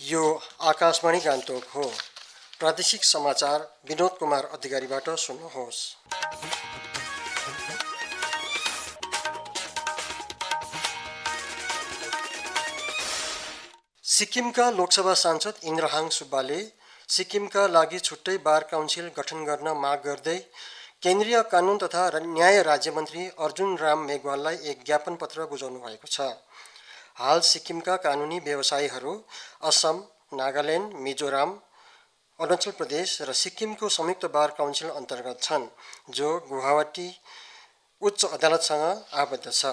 यो आकाशवाणी गान्तोक हो। प्रादेशिक समाचार विनोद कुमार अधिकारीबाट सुन्नुहोस्। सिक्किमका लोकसभा सांसद इन्द्रहाङ सुब्बाले सिक्किमका लागि छुट्टै बार काउन्सिल गठन गर्न माग गर्दै केन्द्रीय कानुन तथा न्याय राज्यमन्त्री अर्जुन राम मेघवाललाई एक ज्ञापन पत्र बुझाउनु भएको छ। हाल सिक्किमका कानुनी व्यवसायीहरू असम, नागाल्यान्ड, मिजोराम, अरुणाचल प्रदेश र सिक्किमको संयुक्त बार काउन्सिल अन्तर्गत छन्, जो गुवाहाटी उच्च अदालतसँग आबद्ध छ।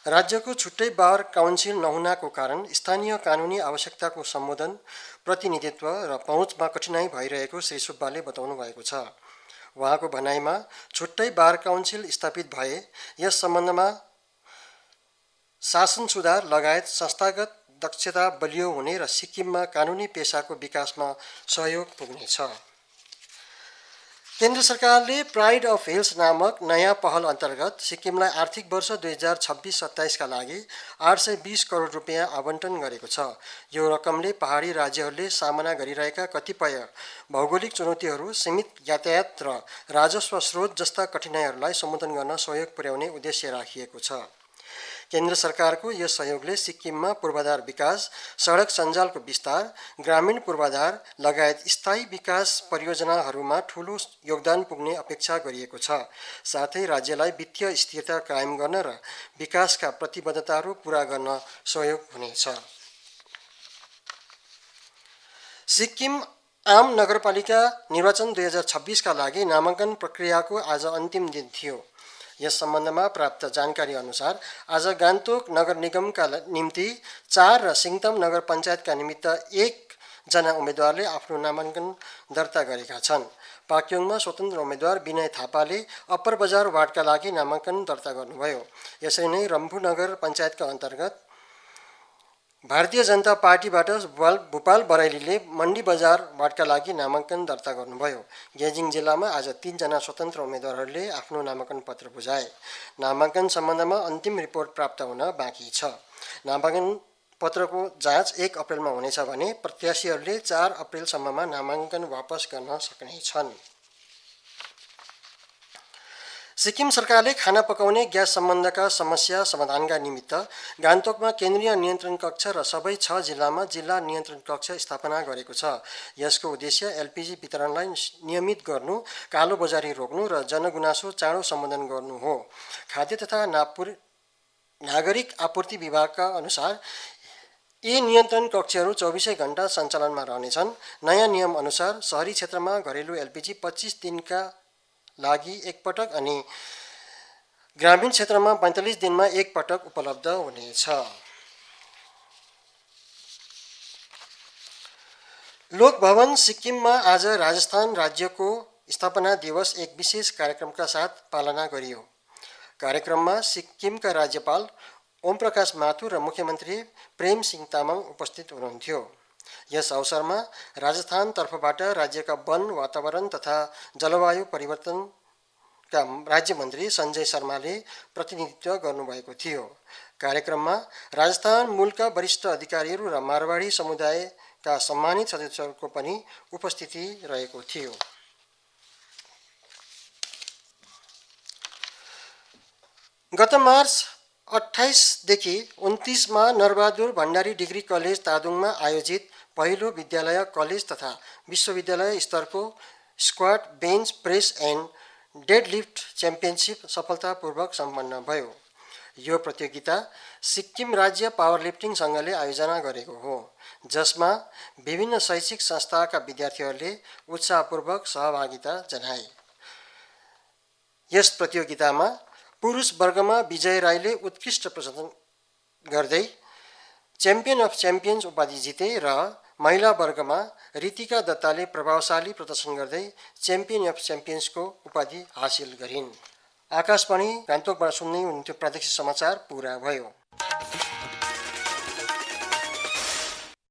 राज्यको छुट्टै बार काउन्सिल नहुनाको कारण स्थानीय कानुनी आवश्यकताको सम्बोधन, प्रतिनिधित्व र पहुँचमा कठिनाई भइरहेको श्री सुब्बाले बताउनु भएको छ। उहाँको भनाइमा छुट्टै बार काउन्सिल स्थापित भए यस सम्बन्धमा शासन सुधार लगायत संस्थागत दक्षता बलियो हुने र सिक्किममा कानुनी पेसाको विकासमा सहयोग पुग्नेछ। केन्द्र सरकारले प्राइड अफ हिल्स नामक नयाँ पहल अन्तर्गत सिक्किमलाई आर्थिक वर्ष 2026-27 का लागि 820 करोड रुपियाँ आवन्टन गरेको छ। यो रकमले पहाडी राज्यहरूले सामना गरिरहेका कतिपय भौगोलिक चुनौतीहरू, सीमित यातायात र राजस्व स्रोत जस्ता कठिनाइहरूलाई सम्बोधन गर्न सहयोग पुर्याउने उद्देश्य राखिएको छ। केन्द्र सरकारको यस सहयोगले सिक्किममा पूर्वाधार विकास, सडक सञ्जालको विस्तार, ग्रामीण पूर्वाधार लगायत स्थायी विकास परियोजनाहरूमा ठूलो योगदान पुग्ने अपेक्षा गरिएको छ। साथै राज्यलाई वित्तीय स्थिरता कायम गर्न र विकासका प्रतिबद्धताहरू पूरा गर्न सहयोग हुनेछ। सिक्किम आम नगरपालिका निर्वाचन 2026 का लागि नामाङ्कन प्रक्रियाको आज अन्तिम दिन थियो। यस सम्बन्धमा प्राप्त जानकारी अनुसार आज गान्तोक नगर निगमका निम्ति 4 र सिङताम नगर पञ्चायतका निमित्त 1 जना उम्मेदवारले आफ्नो नामाङ्कन दर्ता गरेका छन्। पाक्योङमा स्वतन्त्र उम्मेदवार विनय थापाले अप्पर बजार वार्डका लागि नामाङ्कन दर्ता गर्नुभयो। यसरी नै रम्फू नगर पञ्चायतका अन्तर्गत भारतीय जनता पार्टीबाट भूपाल बराइलीले मण्डी बजार वार्डका लागि नामाङ्कन दर्ता गर्नुभयो। गेजिङ जिल्लामा आज 3 जना स्वतन्त्र उम्मेदवारहरूले आफ्नो नामाङ्कन पत्र बुझाए। नामाङ्कन सम्बन्धमा अन्तिम रिपोर्ट प्राप्त हुन बाँकी छ। नामाङ्कन पत्रको जाँच 1 अप्रेलमा हुनेछ भने प्रत्याशीहरूले 4 अप्रेलसम्ममा नामाङ्कन वापस गर्न सक्नेछन्। सिक्किम सरकारले खाना पकाउने ग्यास सम्बन्धका समस्या समाधानका निमित्त गान्तोकमा केन्द्रीय नियन्त्रण कक्ष र सबै 6 जिल्लामा जिल्ला नियन्त्रण कक्ष स्थापना गरेको छ। यसको उद्देश्य एलपीजी वितरणलाई नियमित गर्नु, कालो बजारी रोक्नु र जनगुनासो चाँडो सम्बोधन गर्नु हो। खाद्य तथा नागरिक आपूर्ति विभागका अनुसार यी नियन्त्रण कक्षहरू 24 घण्टा सञ्चालनमा रहनेछन्। नयाँ नियम अनुसार शहरी क्षेत्रमा घरेलु एलपीजी 25 दिनका लागि एक पटक अनि ग्रामीण क्षेत्रमा 45 दिनमा एक पटक उपलब्ध हुनेछ। लोक भवन सिक्किममा आज राजस्थान राज्यको स्थापना दिवस एक विशेष कार्यक्रमका साथ पालना गरियो। कार्यक्रममा सिक्किमका राज्यपाल ओम प्रकाश माथुर र मुख्यमन्त्री प्रेम सिंह तामाङ उपस्थित हुनुहुन्थ्यो। यस अवसरमा राजस्थान तर्फबाट राज्यका वन, वातावरण तथा जलवायु परिवर्तनका राज्यमन्त्री सञ्जय शर्माले प्रतिनिधित्व गर्नुभएको थियो। कार्यक्रममा राजस्थान मूलका वरिष्ठ अधिकारीहरू र मारवाडी समुदायका सम्मानित सदस्यहरूको पनि उपस्थिति रहेको थियो। गत मार्च 28 देखि 29 मा नरबहादुर भण्डारी डिग्री कलेज तादुङमा आयोजित पहिलो विद्यालय, कलेज तथा विश्वविद्यालय स्तरको squad, bench press and deadlift championship सफलतापूर्वक सम्पन्न भयो। यो प्रतियोगिता सिक्किम राज्य पावर लिफ्टिङ सङ्घले आयोजना गरेको हो, जसमा विभिन्न शैक्षिक संस्थाका विद्यार्थीहरूले उत्साहपूर्वक सहभागिता जनाए। यस प्रतियोगितामा पुरुष वर्गमा विजय राईले उत्कृष्ट प्रदर्शन गर्दै च्याम्पियन अफ च्याम्पियन्स उपाधि जिते र महिला वर्गमा रितिका दत्ताले प्रभावशाली प्रदर्शन गर्दै च्याम्पियन अफ च्याम्पियन्सको उपाधि हासिल गरिन्। आकाशवाणी गान्तोकबाट सुन्दै हुनुहुन्थ्यो। प्रादेशिक समाचार पुरा भयो।